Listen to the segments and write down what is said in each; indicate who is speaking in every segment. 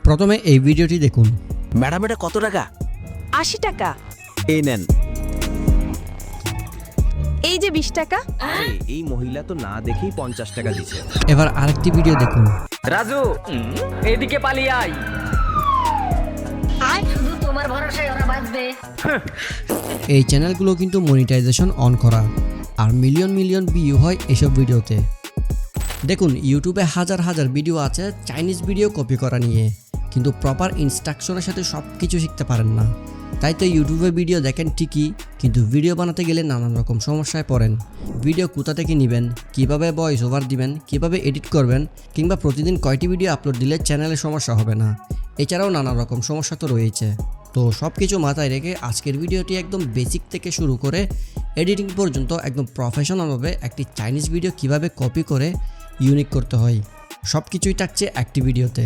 Speaker 1: প্রথমে এই ভিডিওটি দেখুন।
Speaker 2: ম্যাডাম এটা কত টাকা?
Speaker 3: 80 টাকা।
Speaker 2: এই নেন।
Speaker 3: এই যে 20 টাকা।
Speaker 2: আরে এই মহিলা তো না দেখেই 50 টাকা দিছে।
Speaker 1: এবার আরেকটি ভিডিও দেখুন।
Speaker 4: রাজু এদিকে পালিয়ে আয়।
Speaker 5: শুধু তোমার ভরসায় ওরা বাঁচবে।
Speaker 1: এই চ্যানেলগুলো কিন্তু মনিটাইজেশন অন করা, আর মিলিয়ন মিলিয়ন ভিউ হয় এসব ভিডিওতে। দেখুন, ইউটিউবে হাজার হাজার ভিডিও আছে চাইনিজ ভিডিও কপি করা নিয়ে, কিন্তু প্রপার ইনস্ট্রাকশনের সাথে সব কিছু শিখতে পারেন না। তাই তো ইউটিউবে ভিডিও দেখেন ঠিকই, কিন্তু ভিডিও বানাতে গেলে নানান রকম সমস্যায় পড়েন। ভিডিও কোথা থেকে নেবেন, কিভাবে ভয়েস ওভার দিবেন, কিভাবে এডিট করবেন, কিংবা প্রতিদিন কয়টি ভিডিও আপলোড দিলে চ্যানেলে সমস্যা হবে না। এছাড়াও নানা রকম সমস্যা তো রয়েছে। তো সব কিছু মাথায় রেখে আজকের ভিডিওটি একদম বেসিক থেকে শুরু করে এডিটিং পর্যন্ত একদম প্রফেশনালভাবে একটি চাইনিজ ভিডিও কিভাবে কপি করে ইউনিক করতে হয়, সব কিছুই থাকছে একটি ভিডিওতে।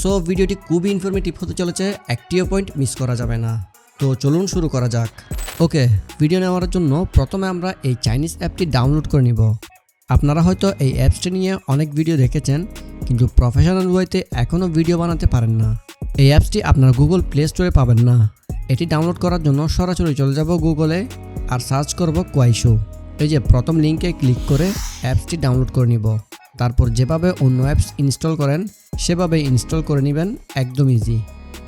Speaker 1: সো ভিডিওটি খুবই ইনফরমেটিভ হতে চলেছে, একটিও পয়েন্ট মিস করা যাবে না। তো চলুন শুরু করা যাক। ওকে, ভিডিও নেওয়ার জন্য প্রথমে আমরা এই চাইনিজ অ্যাপটি ডাউনলোড করে নিব। আপনারা হয়তো এই অ্যাপসটি নিয়ে অনেক ভিডিও দেখেছেন, কিন্তু প্রফেশনাল ওয়েতে এখনও ভিডিও বানাতে পারেন না। এই অ্যাপসটি আপনার গুগল প্লে স্টোরে পাবেন না। এটি ডাউনলোড করার জন্য সরাসরি চলে যাব গুগলে আর সার্চ করব কুয়াইশো। এই যে প্রথম লিঙ্কে ক্লিক করে অ্যাপসটি ডাউনলোড করে নিব। তারপর যেভাবে অন্য অ্যাপস ইনস্টল করেন সেভাবে ইনস্টল করে নেবেন, একদম ইজি।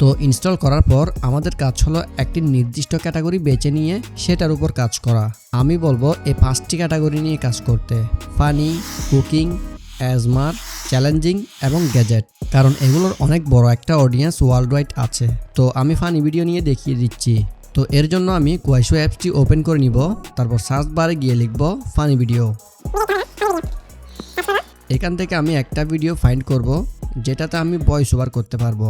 Speaker 1: তো ইনস্টল করার পর আমাদের কাজ হলো একটি নির্দিষ্ট ক্যাটাগরি বেছে নিয়ে সেটার উপর কাজ করা। আমি বলবো এই 5টি ক্যাটাগরি নিয়ে কাজ করতে: ফানি, কুকিং, অ্যাজমার, চ্যালেঞ্জিং এবং গ্যাজেট। কারণ এগুলোর অনেক বড় একটা অডিয়েন্স ওয়ার্ল্ড ওয়াইড আছে। তো আমি ফানি ভিডিও নিয়ে দেখিয়ে দিচ্ছি। তো এর জন্য আমি কুয়াইশো অ্যাপসটি ওপেন করে নিব। তারপর সার্চ বারে গিয়ে লিখব ফানি ভিডিও। এখান থেকে আমি একটা ভিডিও ফাইন্ড করব যেটাতে আমি ভয়েস ওভার করতে পারবো।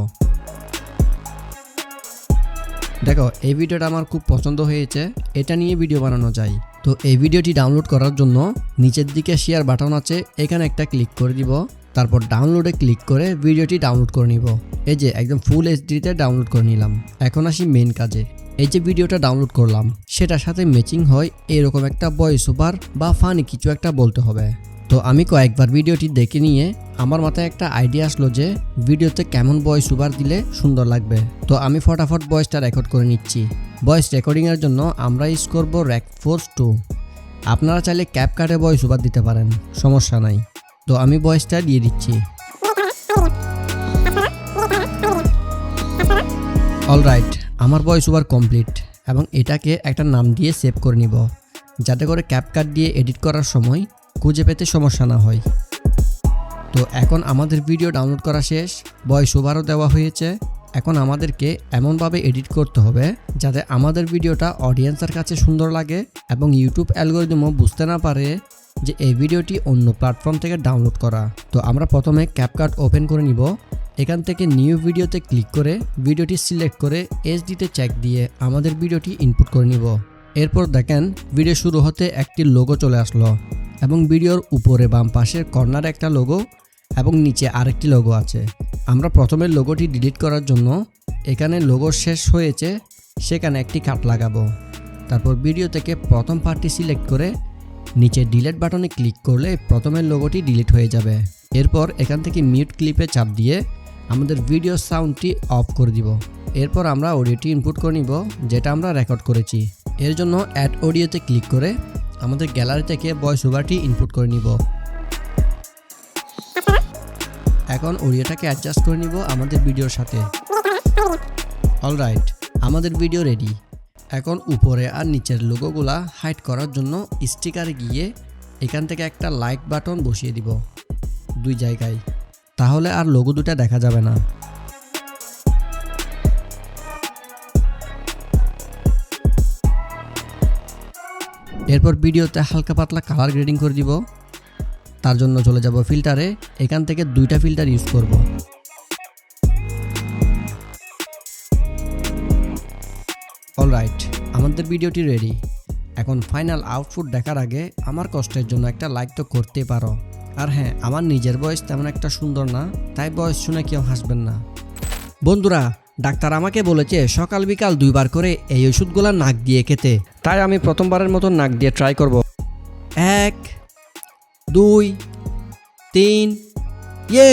Speaker 1: দেখো, এই ভিডিওটা আমার খুব পছন্দ হয়েছে, এটা নিয়ে ভিডিও বানানো যায়। তো এই ভিডিওটি ডাউনলোড করার জন্য নিচের দিকে শেয়ার বাটন আছে, এখানে একটা ক্লিক করে দিব। তারপর ডাউনলোডে ক্লিক করে ভিডিওটি ডাউনলোড করে নিব। এই যে একদম ফুল এইচডিতে ডাউনলোড করে নিলাম। এখন আসি মেন কাজে। এই যে ভিডিওটা ডাউনলোড করলাম সেটার সাথে ম্যাচিং হয় এরকম একটা ভয়েস ওভার বা ফানি কিছু একটা বলতে হবে। তো আমি কয়েকবার ভিডিওটি দেখে নিয়ে আমার মাথায় একটা আইডিয়া আসলো যে ভিডিওতে কেমন ভয়েস ওভার দিলে সুন্দর লাগবে। তো আমি ফটাফট ভয়েসটা রেকর্ড করে নিচ্ছি। ভয়েস রেকর্ডিংয়ের জন্য আমরা ইউজ করব রেকফোর্স 2। আপনারা চাইলে ক্যাপকাটে ভয়েস ওভার দিতে পারেন, সমস্যা নাই। তো আমি ভয়েসটা দিয়ে দিচ্ছি। অলরাইট, আমার ভয়েস ওভার কমপ্লিট এবং এটাকে একটা নাম দিয়ে সেভ করে নিব, যাতে করে ক্যাপকাট দিয়ে এডিট করার সময় খুঁজে পেতে সমস্যা না হয়। তো এখন আমাদের ভিডিও ডাউনলোড করা শেষ, ভয়েস ওভারও দেওয়া হয়েছে। এখন আমাদেরকে এমনভাবে এডিট করতে হবে যাতে আমাদের ভিডিওটা অডিয়েন্সের কাছে সুন্দর লাগে এবং ইউটিউব অ্যালগরিদমও বুঝতে না পারে যে এই ভিডিওটি অন্য প্ল্যাটফর্ম থেকে ডাউনলোড করা। তো আমরা প্রথমে ক্যাপকাট ওপেন করে নিব। এখান থেকে নিউ ভিডিওতে ক্লিক করে ভিডিওটি সিলেক্ট করে এইচডিতে চেক দিয়ে আমাদের ভিডিওটি ইনপুট করে নিব। এরপর দেখেন ভিডিও শুরু হতে একটি লোগো চলে আসলো এবং ভিডিওর উপরে বাম পাশের কর্নারে একটা লোগো এবং নিচে আরেকটি লোগো আছে। আমরা প্রথমে লোগোটি ডিলিট করার জন্য এখানে লোগো শেষ হয়েছে সেখানে একটি কাট লাগাবো। তারপর ভিডিও থেকে প্রথম পার্টটি সিলেক্ট করে নিচে ডিলিট বাটনে ক্লিক করলে প্রথমের লোগোটি ডিলিট হয়ে যাবে। এরপর এখান থেকে মিউট ক্লিপে চাপ দিয়ে আমাদের ভিডিও সাউন্ডটি অফ করে দিব। এরপর আমরা অডিওটি ইনপুট করে নিব যেটা আমরা রেকর্ড করেছি। এর জন্য অ্যাড অডিওতে ক্লিক করে আমাদের গ্যালারি থেকে ভয়েস ওভারটি ইনপুট করে নিব। এখন অডিওটাকে অ্যাডজাস্ট করে নিব আমাদের ভিডিওর সাথে। অলরাইট, আমাদের ভিডিও রেডি। এখন উপরে আর নিচের লোগোগুলা হাইড করার জন্য স্টিকারে গিয়ে এখান থেকে একটা লাইক বাটন বসিয়ে দিব 2 জায়গায়, তাহলে আর লোগো দুটা দেখা যাবে না। এরপর ভিডিওতে হালকা পাতলা কালার গ্রেডিং করে দিব। তার জন্য চলে যাব ফিল্টারে, এখান থেকে 2টা ফিল্টার ইউজ করব। অলরাইট, আমাদের ভিডিওটি রেডি। এখন ফাইনাল আউটপুট দেখার আগে আমার কষ্টের জন্য একটা লাইক তো করতে পারো। আর হ্যাঁ, আমার নিজের ভয়েস তেমন একটা সুন্দর না, তাই ভয়েস শুনে কেউ হাসবেন না। বন্ধুরা, ডাক্তার আমাকে বলেছে সকাল বিকাল 2 বার করে এই ওষুধগুলা নাক দিয়ে খেতে, তাই আমি প্রথমবারের মতো নাক দিয়ে ট্রাই করব। 1 2 3 ইয়ে!